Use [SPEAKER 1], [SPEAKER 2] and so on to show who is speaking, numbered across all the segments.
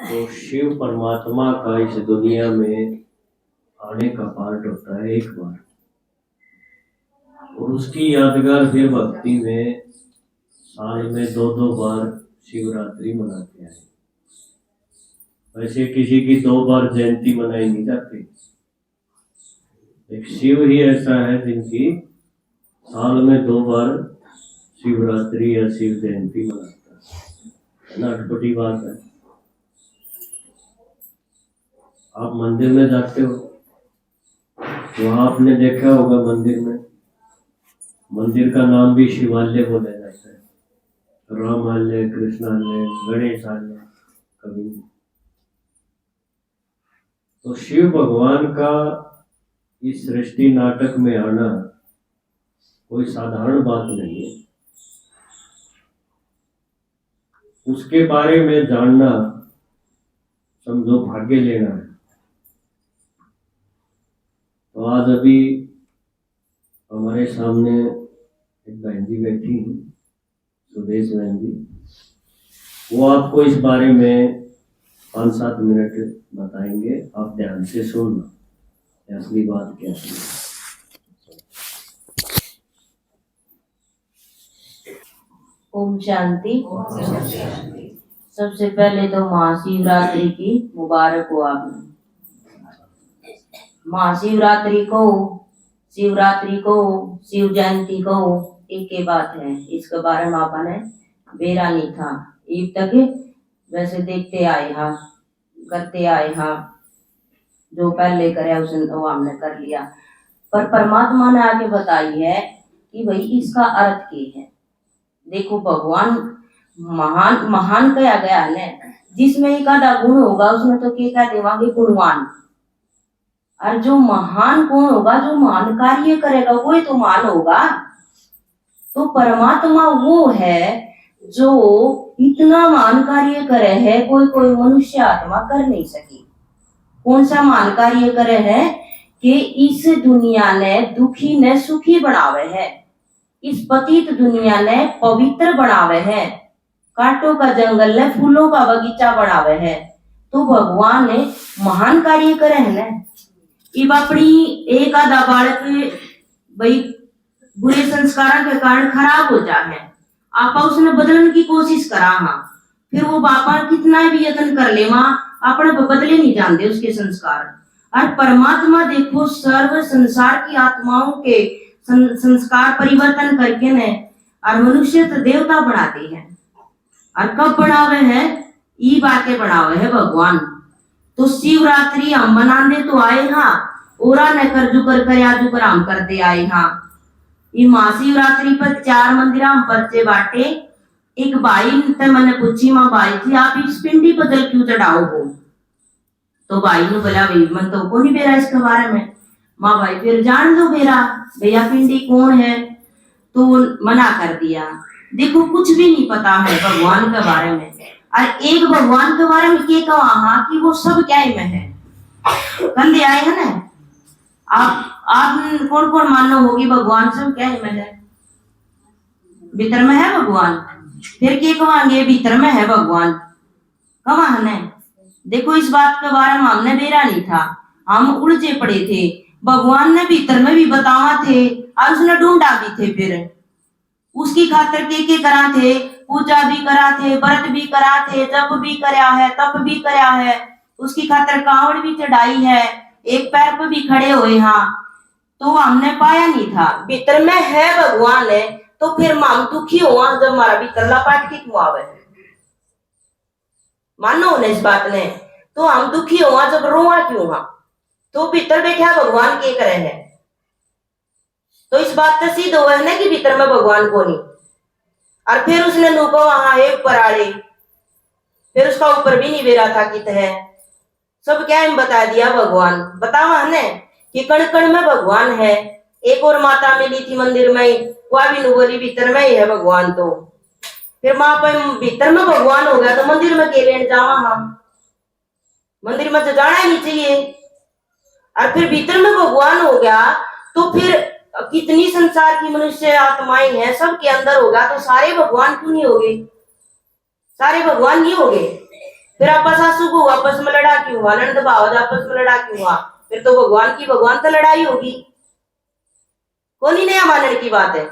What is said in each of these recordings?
[SPEAKER 1] तो शिव परमात्मा का इस दुनिया में आने का पार्ट होता है एक बार, और उसकी यादगार फिर भक्ति में साल में दो दो बार शिवरात्रि मनाते हैं। वैसे किसी की दो बार जयंती मनाई नहीं जाती, एक शिव ही ऐसा है जिनकी साल में दो बार शिवरात्रि या शिव जयंती मनाता है ना। अटपटी बात है। आप मंदिर में जाते हो, वहां आपने देखा होगा मंदिर का नाम भी शिवालय बोला जाता है। रामालय, कृष्णालय, गणेशालय कभी नहीं। तो शिव भगवान का इस सृष्टि नाटक में आना कोई साधारण बात नहीं है। उसके बारे में जानना समझो भाग्य लेना है। तो आज अभी हमारे सामने एक बहन जी बैठी हैं, सुदेश बहन जी। वो आपको इस बारे में 5-7 मिनट बताएंगे। आप ध्यान से सुनना, असली बात क्या है।
[SPEAKER 2] ओम शांति। सबसे पहले तो महाशिवरात्रि की मुबारक हो आपने। महाशिवरात्रि को, शिवरात्रि को, शिव जयंती को एक के बात है। इसके बारे में आपने बेरा नहीं था अब तक, वैसे देखते आए हा, करते आए हा। जो पहले करे उसने तो हमने कर लिया, पर परमात्मा ने आगे बताई है कि भाई इसका अर्थ क्या है। देखो भगवान महान महान कहा गया है, जिसमें एक आधा गुण होगा उसमें तो क्या कह देवांगे गुणवान। और जो महान कौन होगा, जो महान कार्य करेगा वो तो महान होगा। तो परमात्मा वो है जो इतना महान कार्य करे है, कोई मनुष्य आत्मा कर नहीं सकी। कौन सा महान कार्य करे है कि इस दुनिया ने दुखी ने सुखी बनावे है, इस पतित दुनिया ने पवित्र बनावे है, कांटों का जंगल ने फूलों का बगीचा बनावे है। तो भगवान ने महान कार्य करे है ना। इब अपनी एक आधा बालक भाई बुरे संस्कारों के कारण खराब हो जाए, आपा उसने बदलने की कोशिश करा हाँ, फिर वो बापा कितना भी यत्न कर ले माँ अपने बदले नहीं जानते उसके संस्कार। और परमात्मा देखो सर्व संसार की आत्माओं के संस्कार परिवर्तन करके ने और मनुष्य तो देवता बनाते हैं। और कब बढ़ावे है, ये बातें बढ़ावे है भगवान। तो शिवरात्रि हम मनाने तो आए हाँ, ओरा न कर जुकर कर या जुकर हम करते आए हाँ। ये महाशिवरात्रि पर 4 मंदिर हम परचे बांटे। एक भाई ने मैंने पूछी माँ भाई जी आप इस पिंडी पर जल क्यों चढ़ाओ हो। तो भाई ने बोला भाई मन तो को नहीं बेरा इसके बारे में। माँ भाई फिर जान दो बेरा भैया पिंडी कौन है। तो मना कर दिया। देखो कुछ भी नहीं पता है भगवान के बारे में। और एक भगवान के बारे में क्या कहा हाँ कि वो सब क्या में है। कंधे आए है ना, आप कौन कौन मानो होगी भगवान सब क्या में है, भीतर में है भगवान। फिर क्या कहेंगे भीतर में है भगवान, कहा है। देखो इस बात के बारे में हमने बेरा नहीं था, हम उलझे पड़े थे। भगवान ने भीतर में भी बतावा थे और उसने ढूंढा भी थे। फिर उसकी खातर के करा थे, पूजा भी करा थे, व्रत भी करा थे, जप भी करया है, तप भी करया है, उसकी खातर कांवड़ भी चढ़ाई है, एक पैर पर भी खड़े हुए हाँ। तो हमने पाया नहीं था भीतर में है भगवान है। तो फिर हम दुखी हुआ जब हमारा भीतर लपाट की क्यों आवे, मानो ने इस बात ने। तो हम दुखी हुआ जब रोआ क्यों हाँ, तो भीतर बैठा भगवान के करे है। तो इस बात से सिद्ध हुआ है ना कि भीतर में भगवान को नहीं। और फिर उसने नुको वहां एक पराड़े, फिर उसका ऊपर भी नहीं बेरा था कि है सब क्या हम बता दिया भगवान बतावा ने कि कण कण में भगवान है। एक और माता मिली थी मंदिर में, वह भी बोली भीतर में ही है भगवान। तो फिर माँ पे भीतर में भगवान हो गया तो मंदिर में के लेने जावा हम, मंदिर में तो जाना ही नहीं चाहिए। और फिर भीतर में भगवान हो गया तो फिर कितनी संसार की मनुष्य आत्माएं हैं सबके अंदर होगा, तो सारे भगवान क्यों नहीं हो गए, सारे भगवान नहीं हो गए। फिर आपस सासू को आपस में लड़ा क्यों हुआ, नंद भाव आपस में लड़ा क्यों हुआ? फिर तो भगवान की भगवान तो लड़ाई होगी, कौन ही नया मानने की बात है।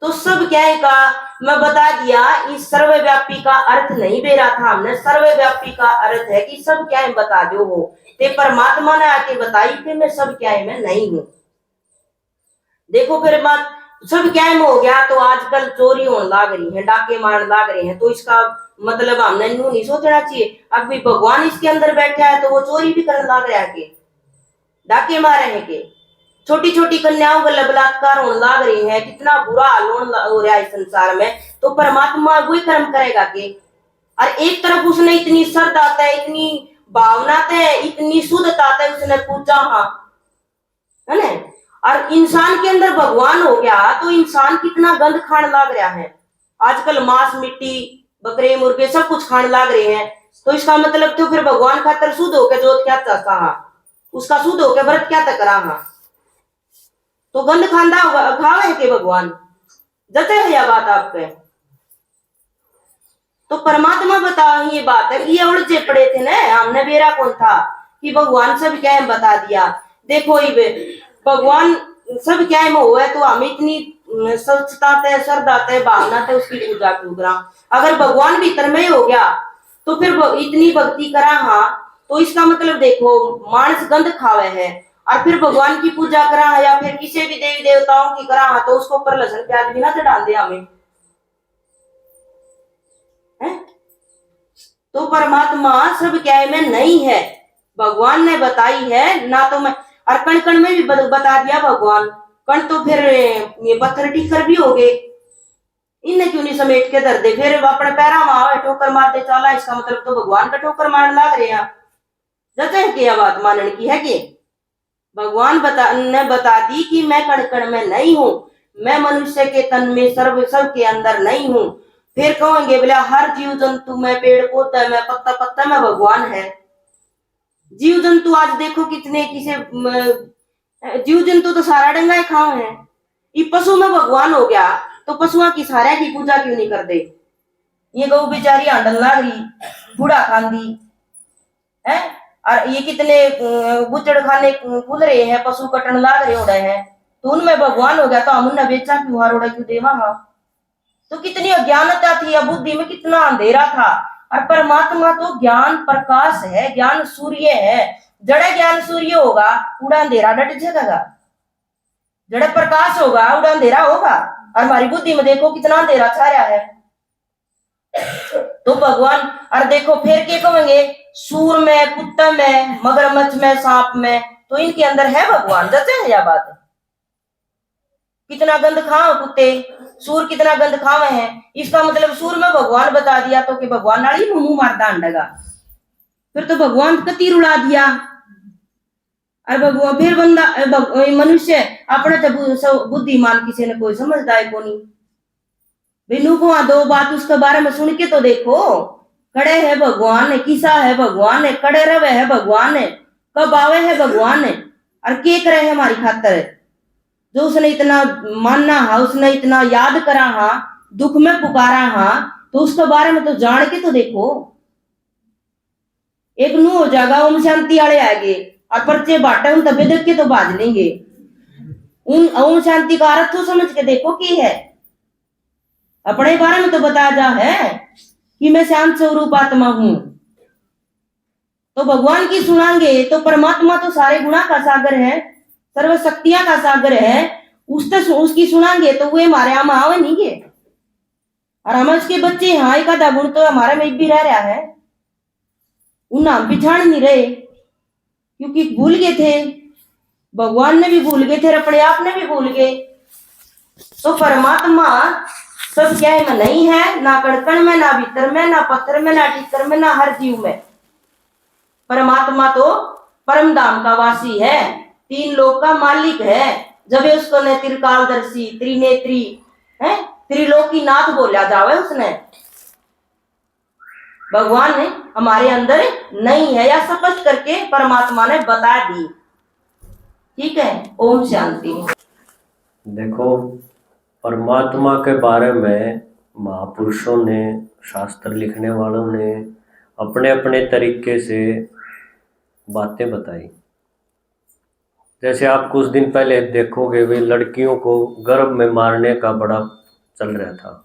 [SPEAKER 2] तो सब क्या है का मैं बता दिया, इस सर्वव्यापी का अर्थ नहीं दे रहा था हमने। सर्वव्यापी का अर्थ है कि सब क्या है बता दो हो, ते परमात्मा ने आके बताई कि मैं सब क्या है मैं नहीं हूं। देखो फिर बात सब क्या है हो गया, तो आजकल चोरी होने लग रही है, डाके मारने लग रहे हैं, तो इसका मतलब हमने यूं नहीं सोचना चाहिए अब भी भगवान इसके अंदर बैठा है तो वो चोरी भी करने लग रहा है के डाके मारे हैं के। छोटी छोटी कन्याओं का बलात्कार होने लग रही है, कितना बुरा हाल हो रहा है संसार में, तो परमात्मा वही कर्म करेगा के। और एक तरफ उसने इतनी श्रद्धा है, इतनी भावना है, इतनी शुद्धता है, उसने पूछा हाँ है ना। और इंसान के अंदर भगवान हो गया तो इंसान कितना गंद खाने लग रहा है। आजकल मांस मिट्टी बकरे मुर्गे सब कुछ खाने लग रहे हैं, तो इसका मतलब तो फिर भगवान खातर शुद्ध होकर जोत क्या चाहता है, उसका शुद्ध होकर व्रत क्या तक रहा, तो गंद खांदा खावे के भगवान जते है यह बात आपके। तो परमात्मा बता ये बात है, ये उलझे पड़े थे ना, हमने बेरा कौन था कि भगवान सब क्या है बता दिया। देखो ये भगवान सब क्या है हुआ है, तो हम इतनी स्वच्छता है, श्रद्धा है, भावना है, उसकी पूजा क्यों करा। अगर भगवान भीतर में हो गया तो फिर इतनी भक्ति करा हाँ, तो इसका मतलब देखो मानस गंद खावे है और फिर भगवान की पूजा करा या फिर किसी भी देवी देवताओं की करा तो उसको ऊपर लहसुन प्याज भी ना चढ़ा दे हमें है? तो परमात्मा सब क्या है में नहीं है, भगवान ने बताई है ना। तो मैं और कण कण में भी बता दिया भगवान, कण तो फिर ये पत्थर टिकर भी हो गए, इन्हें क्यों नहीं समेट के धर दे, फिर अपने पैरा में ठोकर मार दे चाला, इसका मतलब तो भगवान का ठोकर मारने लग रहे हैं। जते है क्या बात मानने की है कि भगवान ने बता दी कि मैं कण कण में नहीं हूं, मैं मनुष्य के तन में सर्व सब के अंदर नहीं हूं। फिर कहेंगे बोले हर जीव जंतु में, पेड़ पौधा में, पत्ता पत्ता में भगवान है। जीव जंतु आज देखो कितने किसे जीव जंतु तो सारा डंगा खाओ है, ये पशु में भगवान हो गया तो पशुओं की सारे की पूजा क्यों नहीं कर दे। ये गौ बेचारी आंडन ला रही बूढ़ा खांदी है, और ये कितने बुचड़ खाने खुल रहे हैं, पशु कटन लाग रहे हो रहे हैं, तो उनमें भगवान हो गया तो हम उन्हें बेचा क्यों, हारोड़ा क्यों देवा हाँ। तो कितनी अज्ञानता थी, बुद्धि में कितना अंधेरा था। और परमात्मा तो ज्ञान प्रकाश है, ज्ञान सूर्य है। जड़े ज्ञान सूर्य होगा उड़ा अंधेरा डट जाएगा, जड़े प्रकाश होगा उड़ा अंधेरा होगा। और हमारी बुद्धि में देखो कितना अंधेरा छा रहा है। तो भगवान और देखो फिर क्या कहेंगे, सूर में, कुत्ता में, मगरमच्छ में, सांप में, तो इनके अंदर है भगवान। जैसे है यह बात, कितना गंद खाओ कुत्ते, सूर कितना गंद खावे हैं, इसका मतलब सूर में भगवान बता दिया तो कि भगवान नाली मुंह मारता अंडगा, फिर तो भगवान कति रुला दिया। और भगवान फिर बंदा मनुष्य अपने तो बुद्धिमान किसी ने कोई समझदा है कोनी। बिनु को दो बात उसके बारे में सुन के तो देखो, कड़े है भगवान है, किसा है भगवान है, कड़े रवे है भगवान है, कब आवे है भगवान है, और के करे है हमारी खातर, जो उसने इतना मानना हा, उसने इतना याद करा हा, दुख में पुकारा हा, तो उसके बारे में तो जान के तो देखो। एक नू हो जाएगा ओम शांति वाले आएंगे और पर्चे बांटे उन तबे देख के तो बाज लेंगे। उन ओम शांति का अर्थ तो समझ के देखो की है, अपने बारे में तो बताया जा है कि मैं शांत स्वरूप आत्मा हूं। तो भगवान की सुनांगे तो परमात्मा तो सारे गुणा का सागर है, सर्व शक्तियां का सागर है, उसकी सुनांगे तो वे हमारे हम आवे नहीं गे। और हम उसके बच्चे हाँ, एक आधा गुण तो हमारे में भी रह रहा है, उन हम पिछाड़ नहीं रहे क्योंकि भूल गए थे, भगवान ने भी भूल गए थे, अपने आप ने भी भूल गए। तो परमात्मा सब क्या है में नहीं है, ना कड़कण में, ना भीतर में, ना पत्थर में, ना टिकर में, ना हर जीव में। परमात्मा तो परम धाम का वासी है, तीन लोक का मालिक है। जब उसको ने त्रिकालदर्शी, त्रिनेत्री है, त्रिलोकी नाथ बोला जावे उसने। भगवान ने हमारे अंदर नहीं है या स्पष्ट करके परमात्मा ने बता दी। ठीक है, ओम शांति।
[SPEAKER 1] देखो परमात्मा के बारे में महापुरुषों ने, शास्त्र लिखने वालों ने अपने अपने तरीके से बातें बताई। जैसे आप कुछ दिन पहले देखोगे भाई लड़कियों को गर्भ में मारने का बड़ा चल रहा था,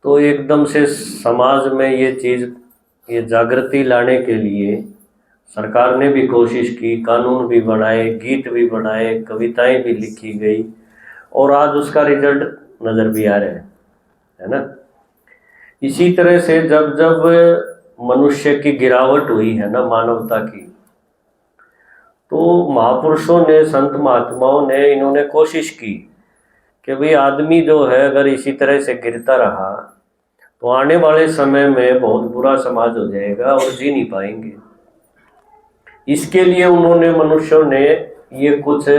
[SPEAKER 1] तो एकदम से समाज में ये चीज़, ये जागृति लाने के लिए सरकार ने भी कोशिश की, कानून भी बनाए, गीत भी बनाए, कविताएं भी लिखी गई, और आज उसका रिजल्ट नज़र भी आ रहा है ना। इसी तरह से जब जब मनुष्य की गिरावट हुई है ना मानवता की, तो महापुरुषों ने, संत महात्माओं ने, इन्होंने कोशिश की कि भाई आदमी जो है अगर इसी तरह से गिरता रहा तो आने वाले समय में बहुत बुरा समाज हो जाएगा और जी नहीं पाएंगे। इसके लिए उन्होंने, मनुष्यों ने ये कुछ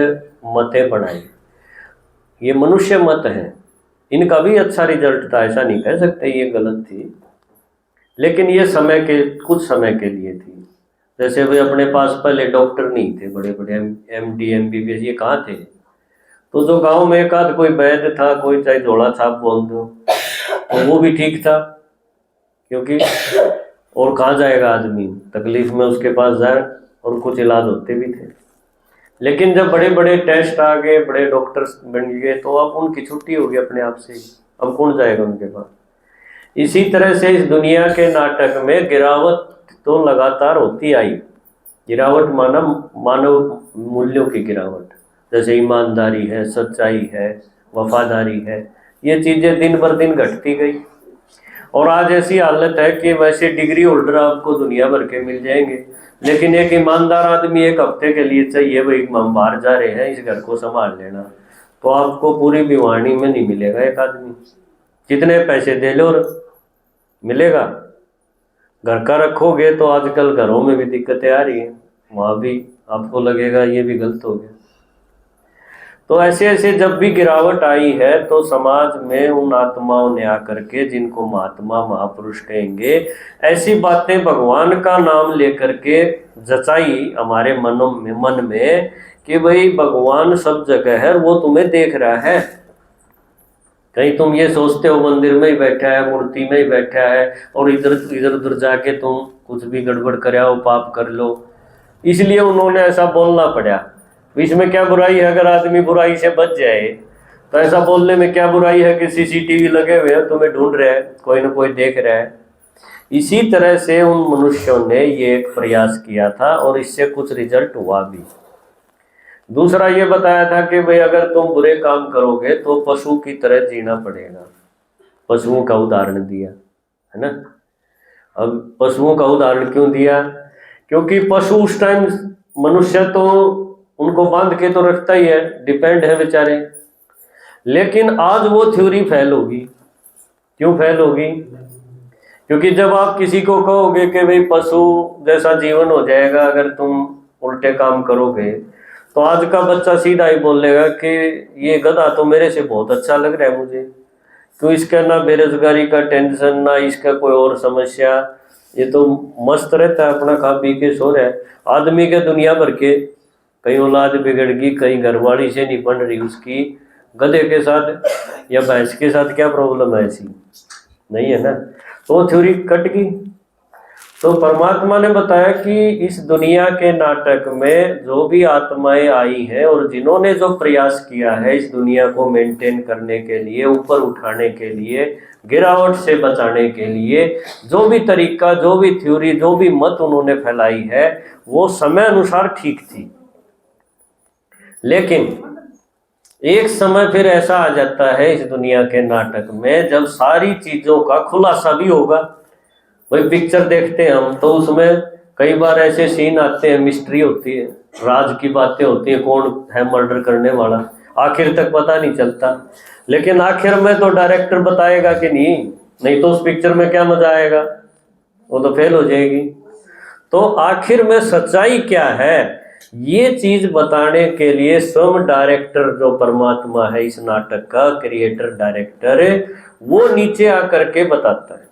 [SPEAKER 1] मतें बनाई। ये मनुष्य मत हैं, इनका भी अच्छा रिजल्ट था, ऐसा नहीं कह सकते ये गलत थी, लेकिन ये समय के, कुछ समय के लिए थी। जैसे भाई अपने पास पहले डॉक्टर नहीं थे, बड़े बड़े MD MBBS ये कहाँ थे, तो जो गांव में एक आध कोई वैद्य था, कोई चाहे झोला छाप बोल दो, तो वो भी ठीक था, क्योंकि और कहाँ जाएगा आदमी, तकलीफ में उसके पास जाए, और कुछ इलाज होते भी थे। लेकिन जब बड़े बड़े टेस्ट आ गए, बड़े डॉक्टर्स बन गए, तो अब उनकी छुट्टी होगी अपने आप से, अब कौन जाएगा उनके पास। इसी तरह से इस दुनिया के नाटक में गिरावट तो लगातार होती आई। गिरावट माना मानव मूल्यों की गिरावट, जैसे ईमानदारी है, सच्चाई है, वफादारी है, ये चीज़ें दिन भर दिन घटती गई। और आज ऐसी हालत है कि वैसे डिग्री होल्डर आपको दुनिया भर के मिल जाएंगे, लेकिन एक ईमानदार आदमी एक हफ्ते के लिए चाहिए, भाई हम बाहर जा रहे हैं, इस घर को संभाल लेना, तो आपको पूरी भिवानी में नहीं मिलेगा एक आदमी, कितने पैसे दे लो और मिलेगा। घर का रखोगे तो आजकल घरों में भी दिक्कतें आ रही हैं, वहाँ भी आपको लगेगा ये भी गलत हो गया। तो ऐसे ऐसे जब भी गिरावट आई है, तो समाज में उन आत्माओं ने आकर के, जिनको महात्मा महापुरुष कहेंगे, ऐसी बातें भगवान का नाम लेकर के जचाई हमारे मन में कि भाई भगवान सब जगह है, वो तुम्हें देख रहा है। कहीं तुम ये सोचते हो मंदिर में ही बैठा है, मूर्ति में ही बैठा है, और इधर इधर उधर जाके तुम कुछ भी गड़बड़ कर आओ, पाप कर लो, इसलिए उन्होंने ऐसा बोलना पड़ा। इसमें क्या बुराई है, अगर आदमी बुराई से बच जाए तो ऐसा बोलने में क्या बुराई है कि CCTV लगे हुए हैं, तुम्हें ढूंढ रहे हैं, कोई ना कोई देख रहा है। इसी तरह से उन मनुष्यों ने ये एक प्रयास किया था, और इससे कुछ रिजल्ट हुआ भी। दूसरा ये बताया था कि भाई अगर तुम बुरे काम करोगे तो पशु की तरह जीना पड़ेगा। पशुओं का उदाहरण दिया है ना। अब पशुओं का उदाहरण क्यों दिया, क्योंकि पशु उस टाइम, मनुष्य तो उनको बांध के तो रखता ही है, डिपेंड है बेचारे, लेकिन आज वो थ्योरी फेल होगी। क्यों फेल होगी, क्योंकि जब आप किसी को कहोगे कि भाई पशु जैसा जीवन हो जाएगा अगर तुम उल्टे काम करोगे, तो आज का बच्चा सीधा ही बोलेगा कि ये गधा तो मेरे से बहुत अच्छा लग रहा है मुझे, क्यों इसका ना बेरोजगारी का टेंशन, ना इसका कोई और समस्या, ये तो मस्त रहता है, अपना खा पी के सो रहा है। आदमी के दुनिया भर के, कहीं औलाद बिगड़ गई, कहीं घरवाली से नहीं बन रही उसकी, गधे के साथ या भैंस के साथ क्या प्रॉब्लम है, ऐसी नहीं है ना, तो वो थ्योरी कट गई। तो परमात्मा ने बताया कि इस दुनिया के नाटक में जो भी आत्माएं आई हैं और जिन्होंने जो प्रयास किया है इस दुनिया को मेंटेन करने के लिए, ऊपर उठाने के लिए, गिरावट से बचाने के लिए, जो भी तरीका, जो भी थ्योरी, जो भी मत उन्होंने फैलाई है, वो समय अनुसार ठीक थी। लेकिन एक समय फिर ऐसा आ जाता है इस दुनिया के नाटक में जब सारी चीजों का खुलासा भी होगा। वही पिक्चर देखते हैं हम, तो उसमें कई बार ऐसे सीन आते हैं, मिस्ट्री होती है, राज की बातें होती है, कौन है मर्डर करने वाला, आखिर तक पता नहीं चलता। लेकिन आखिर में तो डायरेक्टर बताएगा कि नहीं तो उस पिक्चर में क्या मजा आएगा, वो तो फेल हो जाएगी। तो आखिर में सच्चाई क्या है, ये चीज बताने के लिए स्वयं डायरेक्टर जो परमात्मा है, इस नाटक का क्रिएटर डायरेक्टर, वो नीचे आकर के बताता है।